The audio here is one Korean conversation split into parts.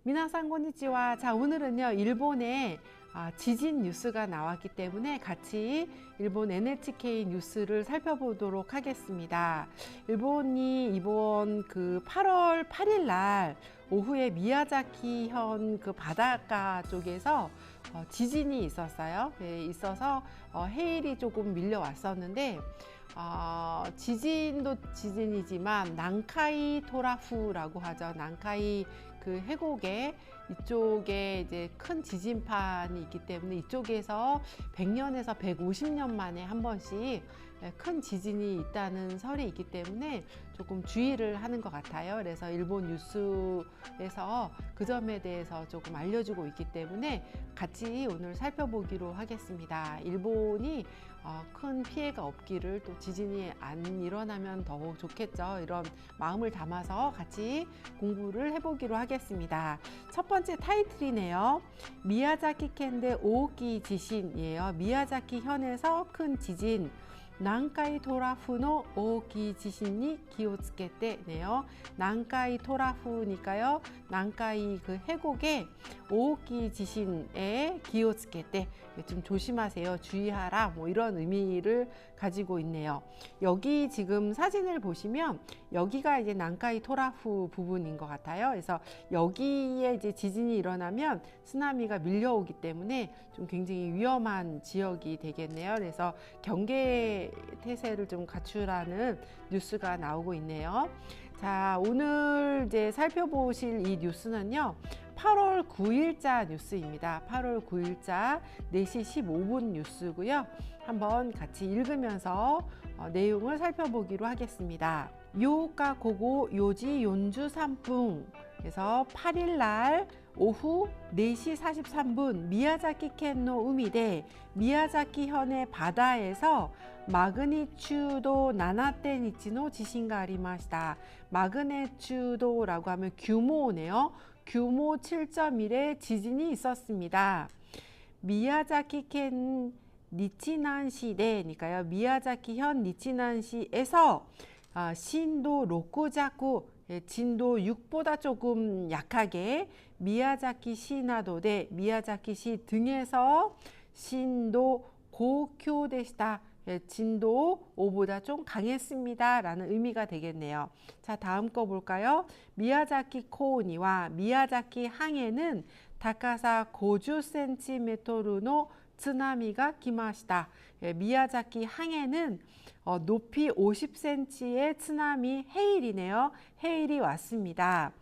미나상 고니치와. 자, 오늘은요 일본의 지진 뉴스가 나왔기 때문에 같이 일본 NHK 뉴스를 살펴보도록 하겠습니다. 일본이 이번 그 8월 8일 날 오후에 미야자키현 그 바닷가 쪽에서 지진이 있었어요. 네, 있어서 해일이 조금 밀려왔었는데 지진도 지진이지만 난카이 토라후라고 하죠. 난카이 그 해곡에 이쪽에 이제 큰 지진판이 있기 때문에 이쪽에서 100년에서 150년 만에 한 번씩 큰 지진이 있다는 설이 있기 때문에 조금 주의를 하는 것 같아요. 그래서 일본 뉴스에서 그 점에 대해서 조금 알려주고 있기 때문에 같이 오늘 살펴보기로 하겠습니다. 일본이 큰 피해가 없기를, 또 지진이 안 일어나면 더욱 좋겠죠. 이런 마음을 담아서 같이 공부를 해보기로 하겠습니다. 첫 번째 타이틀이네요. 미야자키 켄데 오오키 지신이에요. 미야자키 현에서 큰 지진. 난카이 토라후노 오오키 지신이 기오츠케테네요. 난카이 토라후니까요. 난카이 그 해곡에 오오키 지신에 기오츠케테, 좀 조심하세요, 주의하라, 뭐 이런 의미를 가지고 있네요. 여기 지금 사진을 보시면 여기가 이제 난카이 토라후 부분인 것 같아요. 그래서 여기에 이제 지진이 일어나면 쓰나미가 밀려오기 때문에 좀 굉장히 위험한 지역이 되겠네요. 그래서 경계 태세를 좀 갖추라는 뉴스가 나오고 있네요. 자, 오늘 이제 살펴보실 이 뉴스는요, 8월 9일자 뉴스입니다. 8월 9일자 4시 15분 뉴스고요. 한번 같이 읽으면서 내용을 살펴보기로 하겠습니다. 요가 고고 요지 연주 3분. 그래서 8일 날 오후 4시 43분 미야자키 켄노 우미데, 미야자키 현의 바다에서 마그니튜도 7.1의 지진가 아리마시다. 마그니튜도라고 하면 규모네요. 규모 7.1의 지진이 있었습니다. 미야자키 켄 니치난시대니까요. 미야자키 현 니치난시에서 신도 6자쿠, 진도 6보다 조금 약하게 미야자키 시나도데, 미야자키 시 등에서 신도 고쿄데시다, 진도 5보다 좀 강했습니다 라는 의미가 되겠네요. 자, 다음 거 볼까요? 미야자키 코우니와 미야자키 항에는 다카사 50cm의 쓰나미가 기마시다. 미야자키 항에는 높이 50cm의 쓰나미, 해일이네요. 해일이 왔습니다.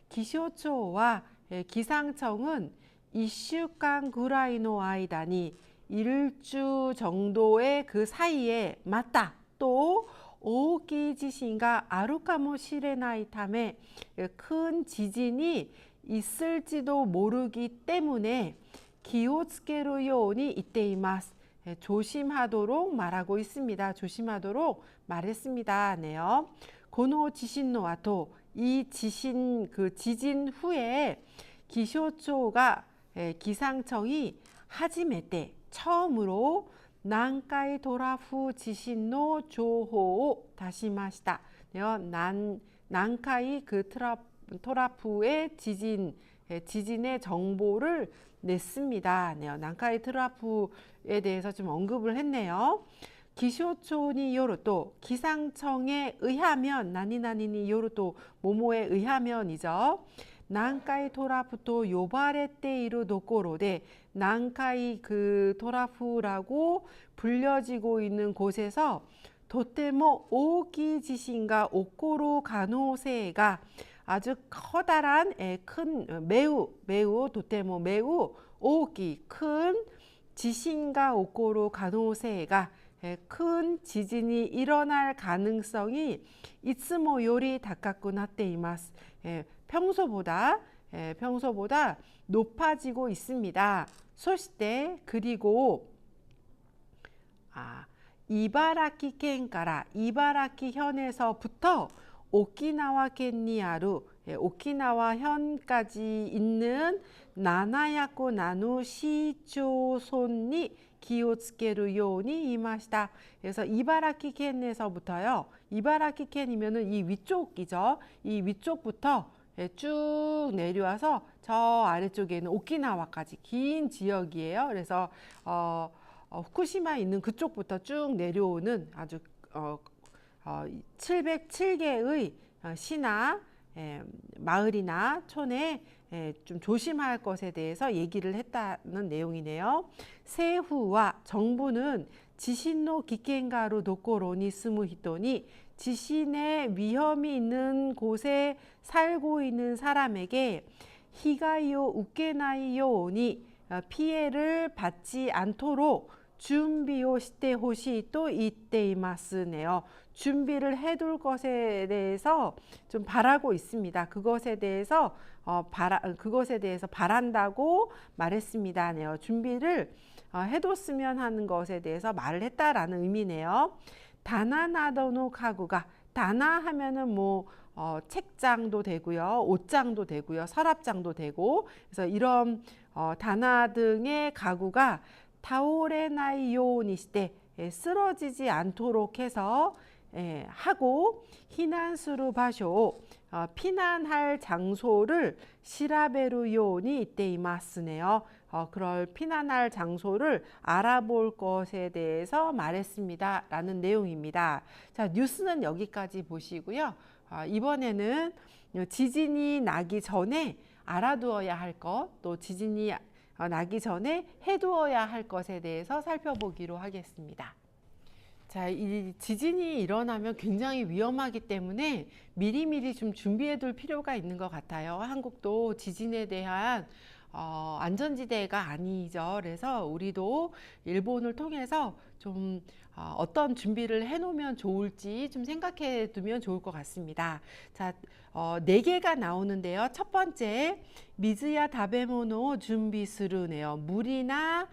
기쇼초와 기상청은 1週間 구라이노 아이다니, 일주 정도의 그 사이에 맞다, 또 오오키 지신가 아루카모 시레나이 타메, 큰 지진이 있을지도 모르기 때문에 기오츠케루 요니 이때이마스, 조심하도록 말하고 있습니다. 조심하도록 말했습니다. 네요. 고노 지신노 아토, 이 지진, 그 지진 후에 기쇼초가, 기상청이 하지메테, 처음으로 난카이 토라후 지신노 조호오 다시마시다. 난카이 그 토라후의 지진의 정보를 냈습니다. 난카이 토라후에 대해서 좀 언급을 했네요. 기쇼초니 요르또, 기상청에 의하면, 나니나니니 요르또, 모모에 의하면이죠. 난카이 토라후토 요바레테이루 도코로데, 난카이 그 토라후라고 불려지고 있는 곳에서 도테모 오기 지신가 오코로 가노세가, 아주 커다란, 큰, 매우 도테모 매우 오기, 큰 지신가 오코로 가노세가, 큰 지진이 일어날 가능성이 이츠모 요리 다카쿠 나테이마스, 평소보다 높아지고 있습니다. 소시대, 그리고 이바라키 켄가라, 이바라키 현에서부터 오키나와 켄니아루, 오키나와 현까지 있는 나나야코 나누 시초손니 기오츠케루 요니 이마시다. 그래서 이바라키 켄에서부터요, 이바라키 켄이면은 이 위쪽이죠. 이 위쪽부터 예, 쭉 내려와서 저 아래쪽에 있는 오키나와까지 긴 지역이에요. 그래서 후쿠시마에 있는 그쪽부터 쭉 내려오는 아주 707개의 시나 마을이나 촌에 좀 조심할 것에 대해서 얘기를 했다는 내용이네요. 세후와 정부는 지신노 기켄가루 도코로니 스무 히토니 지신의 위험이 있는 곳에 살고 있는 사람에게 히가이오 우케나이요니 피해를 받지 않도록 준비をしてほしいと言っています네요. 준비를 해둘 것에 대해서 좀 바라고 있습니다. 그것에 대해서 바란다고 말했습니다. 네요. 준비를 해뒀으면 하는 것에 대해서 말을 했다라는 의미네요. 다나나도노 가구가 다나 하면은 뭐 책장도 되고요, 옷장도 되고요, 서랍장도 되고 그래서 이런 다나 등의 가구가 타오레나이 요니시테 쓰러지지 않도록 해서 하고 히난수루 바쇼 피난할 장소를 시라베루 요니 이때이마스네요. 그럴 피난할 장소를 알아볼 것에 대해서 말했습니다. 라는 내용입니다. 자, 뉴스는 여기까지 보시고요. 이번에는 지진이 나기 전에 알아두어야 할 것, 또 지진이 나기 전에 해두어야 할 것에 대해서 살펴보기로 하겠습니다. 자, 이 지진이 일어나면 굉장히 위험하기 때문에 미리미리 좀 준비해 둘 필요가 있는 것 같아요. 한국도 지진에 대한 안전지대가 아니죠. 그래서 우리도 일본을 통해서 좀 어떤 준비를 해놓으면 좋을지 좀 생각해 두면 좋을 것 같습니다. 자, 4개가 나오는데요. 첫 번째, 미즈야 다베모노 준비스루네요. 물이나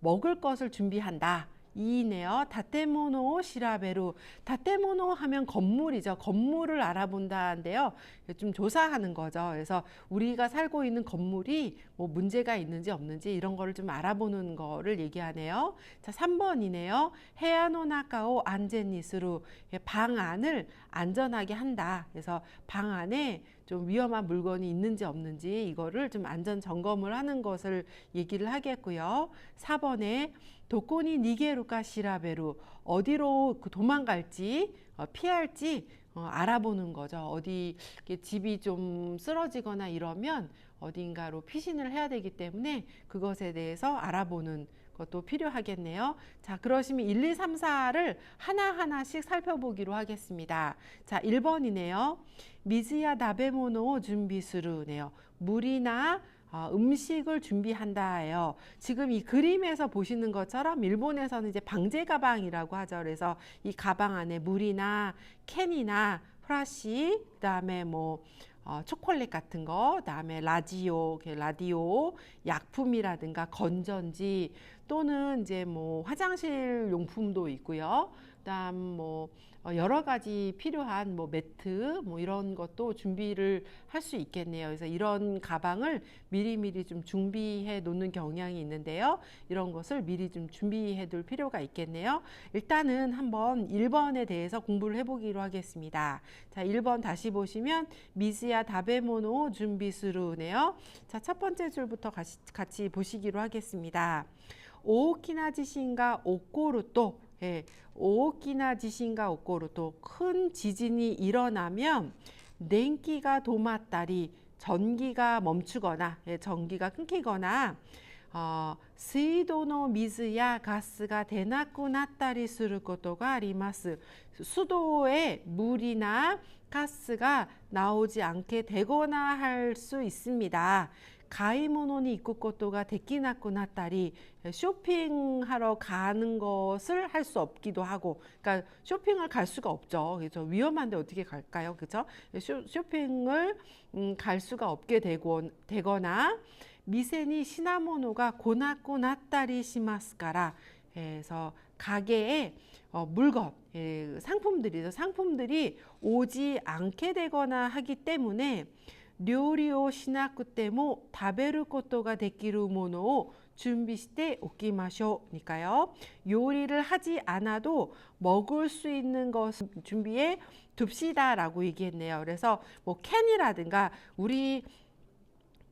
먹을 것을 준비한다. 이네요. 다테모노 시라베루. 다테모노 하면 건물이죠. 건물을 알아본다는데요. 좀 조사하는 거죠. 그래서 우리가 살고 있는 건물이 뭐 문제가 있는지 없는지 이런 거를 좀 알아보는 거를 얘기하네요. 자, 3번이네요. 헤아노나카오 안젠니스루. 방 안을 안전하게 한다. 그래서 방 안에 좀 위험한 물건이 있는지 없는지 이거를 좀 안전 점검을 하는 것을 얘기를 하겠고요. 4번에 도코니 니게루카 시라베루 어디로 도망갈지 피할지 알아보는 거죠. 어디 집이 좀 쓰러지거나 이러면 어딘가로 피신을 해야 되기 때문에 그것에 대해서 알아보는 것도 필요하겠네요. 자, 그러시면 1, 2, 3, 4를 하나하나씩 살펴보기로 하겠습니다. 자, 1번이네요. 미즈야 다베모노 준비스루네요. 물이나 음식을 준비한다예요. 지금 이 그림에서 보시는 것처럼 일본에서는 이제 방제 가방이라고 하죠. 그래서 이 가방 안에 물이나 캔이나 프라시, 그다음에 뭐 초콜릿 같은 거, 그다음에 라디오, 약품이라든가 건전지 또는 이제 뭐 화장실 용품도 있고요. 그다음 뭐 여러 가지 필요한 뭐 매트 뭐 이런 것도 준비를 할 수 있겠네요. 그래서 이런 가방을 미리미리 좀 준비해 놓는 경향이 있는데요. 이런 것을 미리 좀 준비해 둘 필요가 있겠네요. 일단은 한번 1번에 대해서 공부를 해보기로 하겠습니다. 자, 1번 다시 보시면 미즈야 다베모노 준비스루네요. 자, 첫 번째 줄부터 같이 보시기로 하겠습니다. 오키나 지신가 오코루토 오키나 지신가 오코루토 큰 지진이 일어나면 냉기가 도마다리 전기가 멈추거나 전기가 끊기거나 스이도노 미즈야 가스가 되나쿠 나타리する 것도가 아리마스 수도에 물이나 가스가 나오지 않게 되거나 할 수 있습니다. 가이모노니 입국 것도가 데키나쿠 나타리 쇼핑하러 가는 것을 할 수 없기도 하고, 그러니까 쇼핑을 갈 수가 없죠. 그렇죠? 위험한데 어떻게 갈까요? 그렇죠? 쇼핑을 갈 수가 없게 되거나 미세니 시나모노가 고나쿠 나타리 시마스카라 해서 가게에 물건, 상품들이 오지 않게 되거나 하기 때문에 料理をしなくても食べることができるものを準備しておきましょう니까요. 요리를 하지 않아도 먹을 수 있는 것을 준비해 둡시다라고 얘기했네요. 그래서 뭐 캔이라든가 우리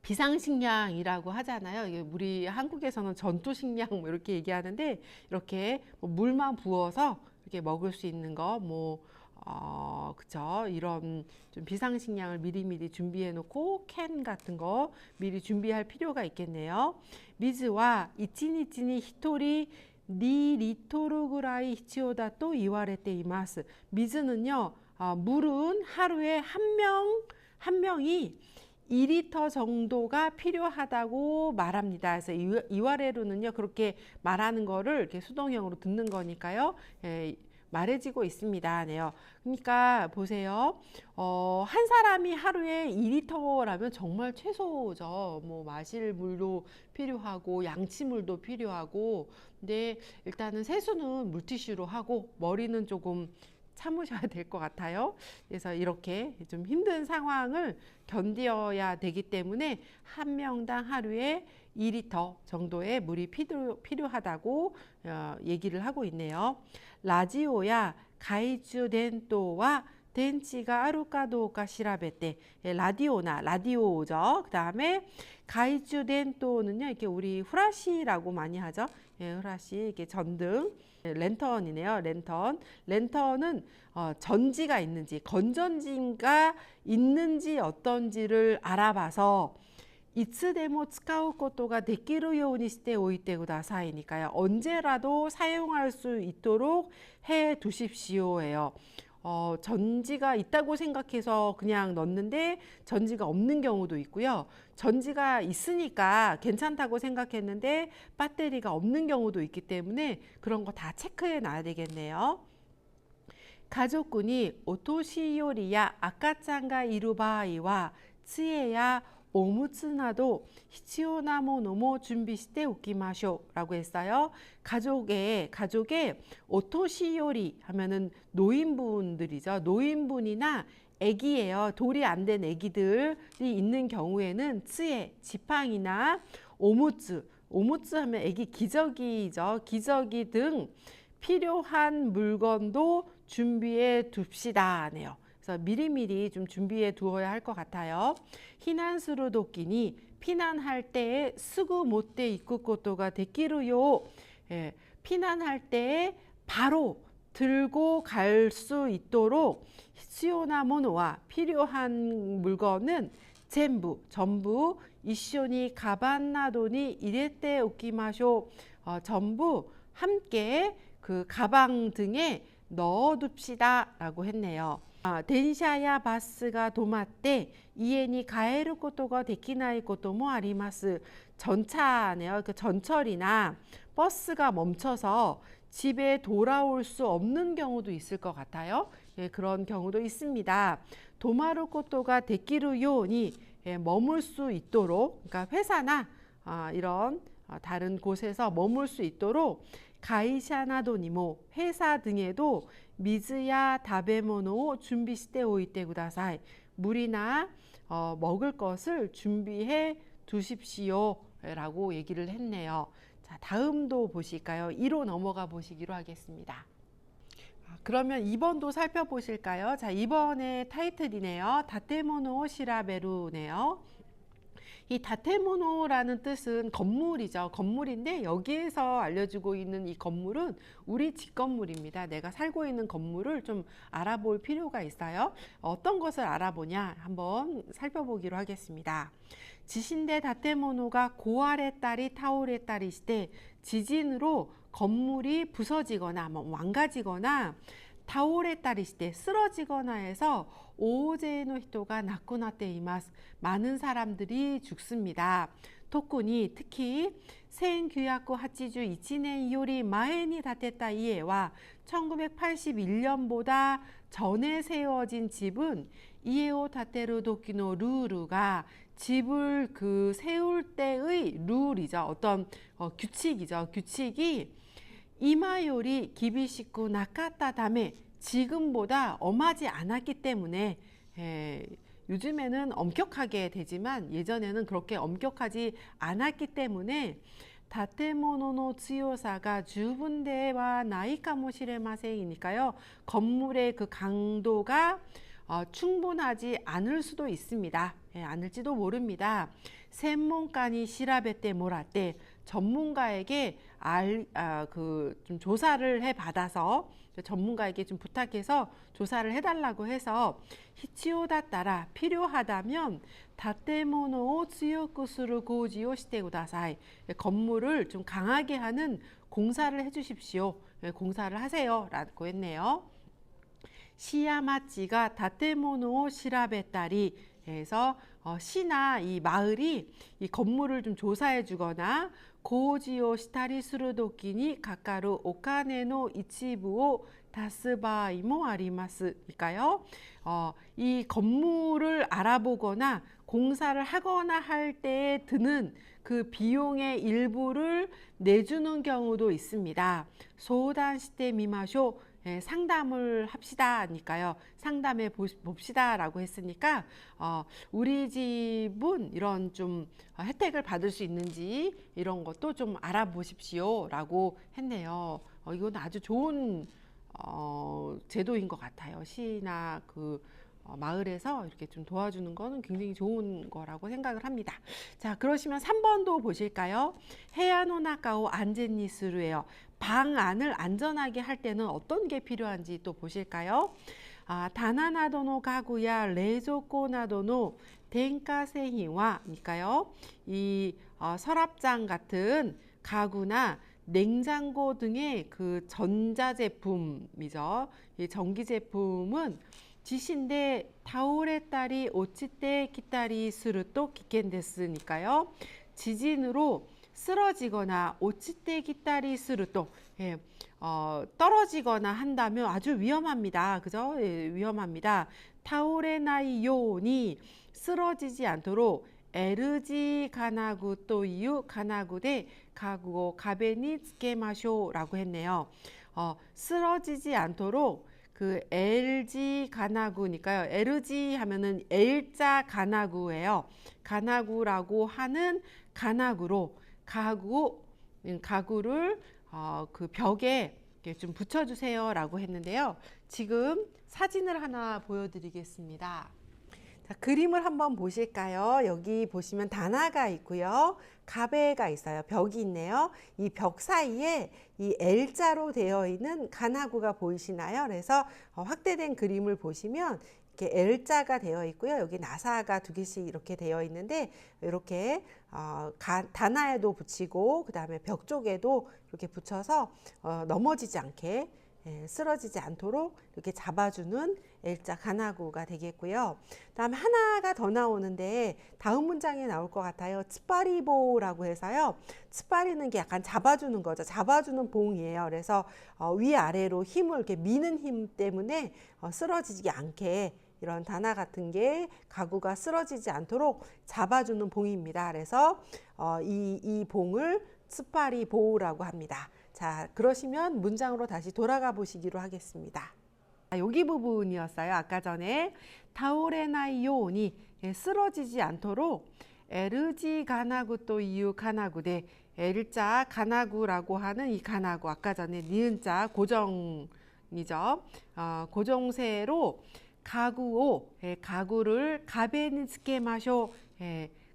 비상식량이라고 하잖아요. 우리 한국에서는 전투식량 뭐 이렇게 얘기하는데 이렇게 뭐 물만 부어서 이렇게 먹을 수 있는 거 그쵸. 이런 좀 비상식량을 미리미리 준비해 놓고 캔 같은 거 미리 준비할 필요가 있겠네요. 미즈와 이치니치니 히토리 2리토르ぐらい必要だと言われています. 미즈는요, 물은 하루에 한 명이 2리터 정도가 필요하다고 말합니다. 그래서 이와레루는요, 그렇게 말하는 거를 이렇게 수동형으로 듣는 거니까요. 말해지고 있습니다. 네요. 그러니까 보세요. 한 사람이 하루에 2리터라면 정말 최소죠. 뭐 마실 물도 필요하고 양치물도 필요하고. 근데 일단은 세수는 물티슈로 하고 머리는 조금 참으셔야 될 것 같아요. 그래서 이렇게 좀 힘든 상황을 견뎌야 되기 때문에 한 명당 하루에 2리터 정도의 물이 필요하다고 얘기를 하고 있네요. 라디오야 가이주 덴토와 덴치가 아루까 도우까 시라베테. 라디오죠. 그 다음에 가이주 덴토는요, 이렇게 우리 후라시라고 많이 하죠. 후라시, 이렇게 전등. 랜턴이네요. 랜턴은 전지가 있는지, 건전지가 있는지 어떤지를 알아봐서 이츠데모 쓰카우 것도가 데키루 요우니 시테 오이테 구다사이니까요. 언제라도 사용할 수 있도록 해 두십시오예요. 전지가 있다고 생각해서 그냥 넣는데 전지가 없는 경우도 있고요. 전지가 있으니까 괜찮다고 생각했는데 배터리가 없는 경우도 있기 때문에 그런 거 다 체크해 놔야 되겠네요. 가족군이 오토시요리야 아까짱가 이루 바이와 츠에야 오무츠나도 히치오나 모노모 준비시테 오키마쇼 라고 했어요. 가족의 오토시요리 하면은 노인분들이죠. 노인분이나 애기예요. 돌이 안 된 애기들이 있는 경우에는 츠에 지팡이나 오무츠 하면 애기 기저귀죠. 기저귀 등 필요한 물건도 준비해 둡시다 네요. 그래서 미리미리 좀 준비해 두어야 할 것 같아요. 희난스루 도끼니 피난할 때에 쓰고 못돼 입고 것도가 데키루요. 피난할 때에 바로 들고 갈 수 있도록 히치오나 모노와 필요한 물건은 전부 이쇼니 가반나도니 이레테 오키마쇼. 전부 함께 그 가방 등에 넣어둡시다 라고 했네요. 덴샤야 바스가 도마때 이에니 가에르 것도가 데키나이 것도 뭐 아리마스. 전차네요. 그 전철이나 버스가 멈춰서 집에 돌아올 수 없는 경우도 있을 것 같아요. 그런 경우도 있습니다. 도마루 것도가 데키루 요니 머물 수 있도록, 그러니까 회사나 이런 다른 곳에서 머물 수 있도록 가이샤나도니모 회사 등에도 미즈야 다베모노 준비시테 오이테 구다사이. 물이나 먹을 것을 준비해 두십시오 라고 얘기를 했네요. 자, 다음도 보실까요? 2로 넘어가 보시기로 하겠습니다. 그러면 2번도 살펴보실까요? 자, 2번의 타이틀이네요. 다테모노 시라베루네요. 이 다테모노라는 뜻은 건물이죠. 건물인데 여기에서 알려주고 있는 이 건물은 우리 집 건물입니다. 내가 살고 있는 건물을 좀 알아볼 필요가 있어요. 어떤 것을 알아보냐 한번 살펴보기로 하겠습니다. 지신대 다테모노가 고아레따리 타오레따리 시대, 지진으로 건물이 부서지거나 망가지거나 타오레따리 시대, 쓰러지거나 해서 오제노 히토가 나쿠나테 이마스. 많은 사람들이 죽습니다. 토쿠니 특히 생규야쿠 하치주 이치넨 요리 마에니 다테타 이에와 1981년보다 전에 세워진 집은 이에오 다테루 도키노 루루가 집을 세울 때의 룰이죠. 어떤 규칙이죠. 규칙이 이마요리 기비시쿠 나카타 다메, 지금보다 엄하지 않았기 때문에 요즘에는 엄격하게 되지만 예전에는 그렇게 엄격하지 않았기 때문에 建物の強さが十分ではないかもしれません이니까요. 건물의 그 강도가 충분하지 않을 수도 있습니다. 예, 않을지도 모릅니다.専門家に 調べて もらって 전문가에게 좀 조사를 해 받아서 전문가에게 좀 부탁해서 조사를 해달라고 해서 히치오다 따라 필요하다면 다테모노 츠요쿠 스루 고지오 시테 구다사이 건물을 좀 강하게 하는 공사를 해주십시오. 공사를 하세요 라고 했네요. 시야마치가 다테모노 시라베따리 해서 시나 이 마을이 이 건물을 좀 조사해 주거나 고지오 시타리 스루도끼니 가까루 오카네노 이치부오 다스바이모 아리마스니까요. 이 건물을 알아보거나 공사를 하거나 할 때에 드는 그 비용의 일부를 내주는 경우도 있습니다. 소단 시대 미마쇼 상담을 합시다니까요. 상담해 봅시다라고 했으니까 우리 집은 이런 좀 혜택을 받을 수 있는지 이런 것도 좀 알아보십시오라고 했네요. 이건 아주 좋은 제도인 것 같아요. 시나 그 마을에서 이렇게 좀 도와주는 거는 굉장히 좋은 거라고 생각을 합니다. 자, 그러시면 3번도 보실까요? 헤야노나카오 안젠니스루예요. 방 안을 안전하게 할 때는 어떤 게 필요한지 또 보실까요? 다나나도노 가구야 레조코나도노 덴카세히와니까요. 이 서랍장 같은 가구나 냉장고 등의 그 전자제품이죠. 이 전기제품은 지신데 타오레따리 오치테 키타리 스루또 기켄데스니까요. 지진으로 쓰러지거나 오치테 키타리 스루또 떨어지거나 한다면 아주 위험합니다. 그죠? 예, 위험합니다. 타오레나이 요니 쓰러지지 않도록 LG 가나구 또 이유 가나구대 가구고 가베니 츠케마쇼라고 했네요. 쓰러지지 않도록 그 LG 가나구니까요. LG 하면은 L자 가나구예요. 가나구라고 하는 가나구로 가구를 그 벽에 좀 붙여주세요라고 했는데요. 지금 사진을 하나 보여드리겠습니다. 자, 그림을 한번 보실까요? 여기 보시면 다나가 있고요. 가베가 있어요. 벽이 있네요. 이 벽 사이에 이 L자로 되어 있는 가나구가 보이시나요? 그래서 확대된 그림을 보시면 이렇게 L자가 되어 있고요. 여기 나사가 2개씩 이렇게 되어 있는데 이렇게 다나에도 붙이고 그 다음에 벽 쪽에도 이렇게 붙여서 넘어지지 않게 쓰러지지 않도록 이렇게 잡아주는 L자 가나구가 되겠고요. 다음 하나가 더 나오는데 다음 문장에 나올 것 같아요. 츠파리보라고 해서요. 츠파리는 게 약간 잡아주는 거죠. 잡아주는 봉이에요. 그래서 위아래로 힘을 이렇게 미는 힘 때문에 쓰러지지 않게 이런 다나 같은 게 가구가 쓰러지지 않도록 잡아주는 봉입니다. 그래서 이 봉을 츠파리보라고 합니다. 자, 그러시면 문장으로 다시 돌아가 보시기로 하겠습니다. 여기 부분이었어요. 아까 전에 타오레나이 요니 쓰러지지 않도록 LG 가나구 또 이유 가나구대 L자 가나구라고 하는 이 가나구 아까 전에 니은자 고정이죠. 고정세로 가구를 가베니스케 마쇼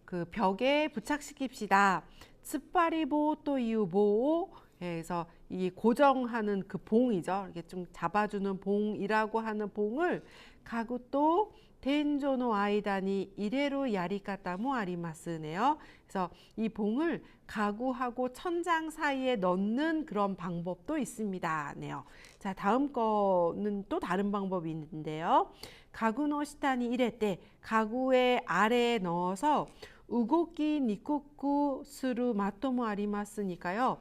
그 벽에 부착시킵시다. 츠파리보 또 이유 보 그래서 이 고정하는 그 봉이죠. 이렇게 좀 잡아주는 봉이라고 하는 봉을 가구또 텐조노 아이다니 이레로 야리카타모 아리마스네요. 그래서 이 봉을 가구하고 천장 사이에 넣는 그런 방법도 있습니다. 네요. 자, 다음 거는 또 다른 방법이 있는데요. 가구노 시타니 이레때 가구의 아래에 넣어서 우고키 니코쿠 스루 마토모 아리마스니까요.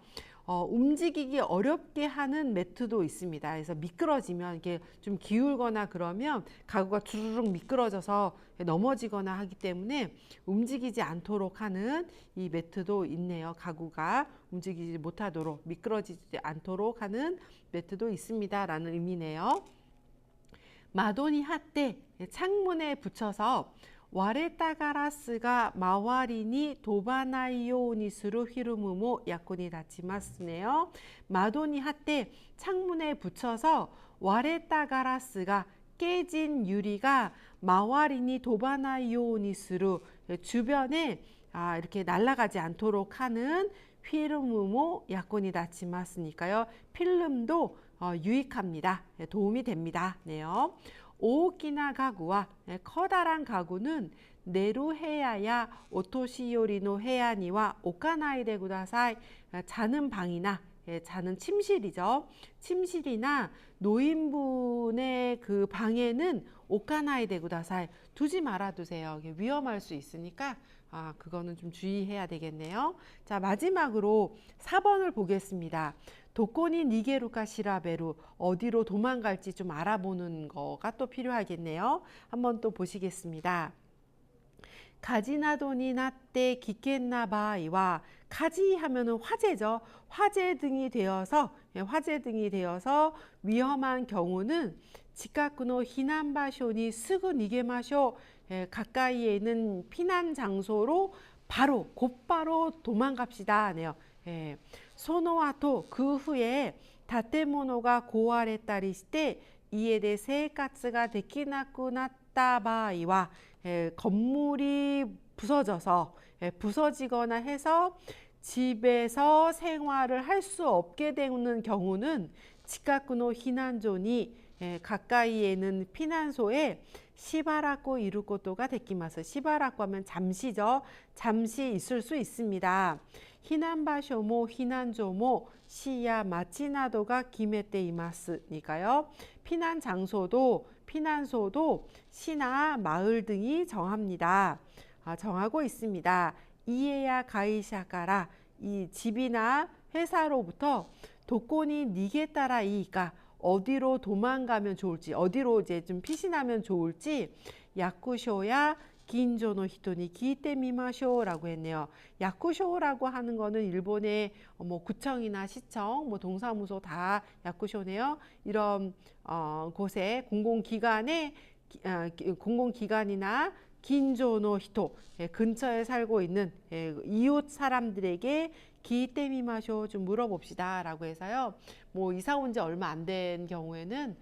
움직이기 어렵게 하는 매트도 있습니다. 그래서 미끄러지면 이렇게 좀 기울거나 그러면 가구가 주르륵 미끄러져서 넘어지거나 하기 때문에 움직이지 않도록 하는 이 매트도 있네요. 가구가 움직이지 못하도록 미끄러지지 않도록 하는 매트도 있습니다. 라는 의미네요. 마도니 핫때 창문에 붙여서 割れたガラスが周りに飛ばないようにするフィルムも役に立ちます네요. 마도니 핫때 창문에 붙여서 割れた 가라스가 깨진 유리가 마와리니 도바나이오니 스루 주변에 이렇게 날아가지 않도록 하는 필름모 약혼이 다치마스니까요. 필름도 유익합니다. 도움이 됩니다. 네요. 오키나 가구와 커다란 가구는 내루헤야야 오토시요리노 헤야니와 오카나이데 구다사이 자는 방이나 자는 침실이죠. 침실이나 노인분의 그 방에는 오카나이데 구다사이 두지 말아 두세요. 위험할 수 있으니까 그거는 좀 주의해야 되겠네요. 자, 마지막으로 4번을 보겠습니다. 도코니 니게루카 시라베루 어디로 도망갈지 좀 알아보는 거가 또 필요하겠네요. 한번 또 보시겠습니다. 가지나도니 나때 기켄나 바이와 가지 하면은 화재죠. 화재등이 되어서 위험한 경우는 지카쿠노 히난바쇼니 스구 니게마쇼 가까이에 있는 피난 장소로 곧바로 도망갑시다 하네요. 소노아토 그 후에 다테모노가 고아레타리 시테 이에데 세이카츠가 데키나쿠 나타 바이와 건물이 부서지거나 해서 집에서 생활을 할 수 없게 되는 경우는 치카쿠노 히난존이 가까이에는 피난소에 시바라코 이루코토가 데키마스. 시바라코 하면 잠시죠. 잠시 있을 수 있습니다. 히난바쇼모 히난조모 시야 마치나도가 기메테 이마스니까요. 피난 장소도 피난소도 시나 마을 등이 정합니다. 정하고 있습니다. 이에야 가이샤가라 이 집이나 회사로부터 도코니 니게 따라 이가 어디로 도망가면 좋을지 어디로 이제 좀 피신하면 좋을지 야쿠쇼야 긴조노 히토니 기테미마쇼라고 했네요. 야쿠쇼라고 하는 거는 일본의 뭐 구청이나 시청, 뭐 동사무소 다 야쿠쇼네요. 이런 곳에 공공기관이나 긴조노 히토 근처에 살고 있는 이웃 사람들에게 기테미마쇼 좀 물어봅시다 라고 해서요. 뭐 이사 온 지 얼마 안 된 경우에는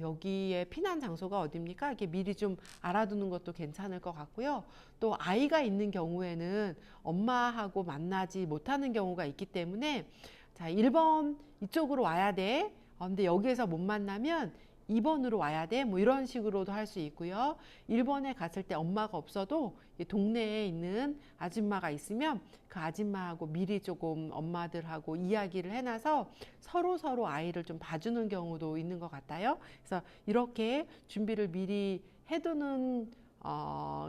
여기에 피난 장소가 어딥니까? 이렇게 미리 좀 알아두는 것도 괜찮을 것 같고요. 또 아이가 있는 경우에는 엄마하고 만나지 못하는 경우가 있기 때문에 자, 1번 이쪽으로 와야 돼. 근데 여기에서 못 만나면 2번으로 와야 돼. 뭐 이런 식으로도 할 수 있고요. 1번에 갔을 때 엄마가 없어도 동네에 있는 아줌마가 있으면 그 아줌마하고 미리 조금 엄마들하고 이야기를 해놔서 서로 아이를 좀 봐주는 경우도 있는 것 같아요. 그래서 이렇게 준비를 미리 해두는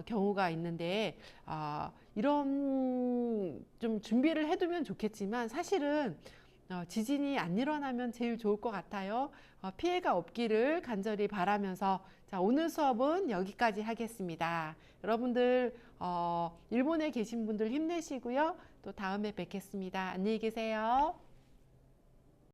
경우가 있는데 이런 좀 준비를 해두면 좋겠지만 사실은 지진이 안 일어나면 제일 좋을 것 같아요. 피해가 없기를 간절히 바라면서 자, 오늘 수업은 여기까지 하겠습니다. 여러분들 일본에 계신 분들 힘내시고요. 또 다음에 뵙겠습니다. 안녕히 계세요.